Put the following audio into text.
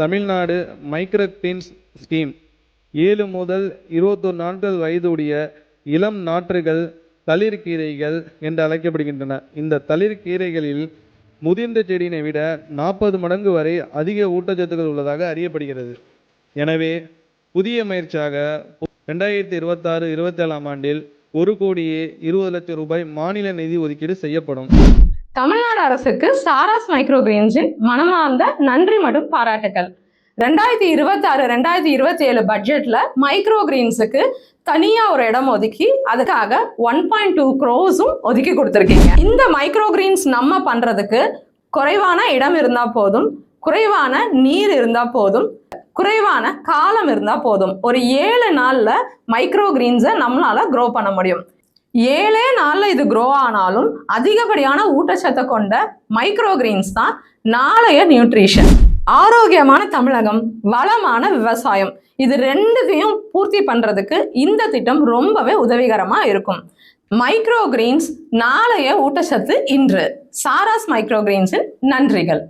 Tamil Nadu micro Green's scheme 7 முதல் 21 நாட்கள் வயதுடைய இளம் நாற்றுகள் தளிர்கீரைகள் என்று அழைக்கப்படுகின்றன. இந்த தளிர்கீரைகளில் முதிர்ந்த செடியினை விட 40 மடங்கு வரை அதிக ஊட்டச்சத்துக்கள் உள்ளதாக அறியப்படுகிறது. எனவே புதிய முயற்சியாக 2026-27 ஆண்டில் 1,20,00,000 ரூபாய் மாநில நிதி ஒதுக்கீடு செய்யப்படும். தமிழ்நாடு அரசுக்கு சாராஸ் மைக்ரோ கிரீன்ஸின் மனமார்ந்த நன்றி மற்றும் பாராட்டுகள். 2026-2027 பட்ஜெட்ல மைக்ரோ கிரீன்ஸுக்கு தனியா ஒரு இடம் ஒதுக்கி அதுக்காக 1.2 crores ஒதுக்கி கொடுத்துருக்கீங்க. இந்த மைக்ரோ கிரீன்ஸ் நம்ம பண்றதுக்கு குறைவான இடம் இருந்தா போதும், குறைவான நீர் இருந்தா போதும், குறைவான காலம் இருந்தா போதும். ஒரு 7 நாள்ல மைக்ரோ கிரீன்ஸை நம்மளால க்ரோ பண்ண முடியும். 7 நாள்ல இது க்ரோ ஆனாலும் அதிகப்படியான ஊட்டச்சத்தை கொண்ட மைக்ரோ கிரீன்ஸ் தான் நாளைய நியூட்ரிஷன். ஆரோக்கியமான தமிழகம், வளமான விவசாயம், இது ரெண்டுத்தையும் பூர்த்தி பண்றதுக்கு இந்த திட்டம் ரொம்பவே உதவிகரமா இருக்கும். மைக்ரோ கிரீன்ஸ் நாளைய ஊட்டச்சத்து இன்று. சாராஸ் மைக்ரோ கிரீன்ஸின் நன்றிகள்.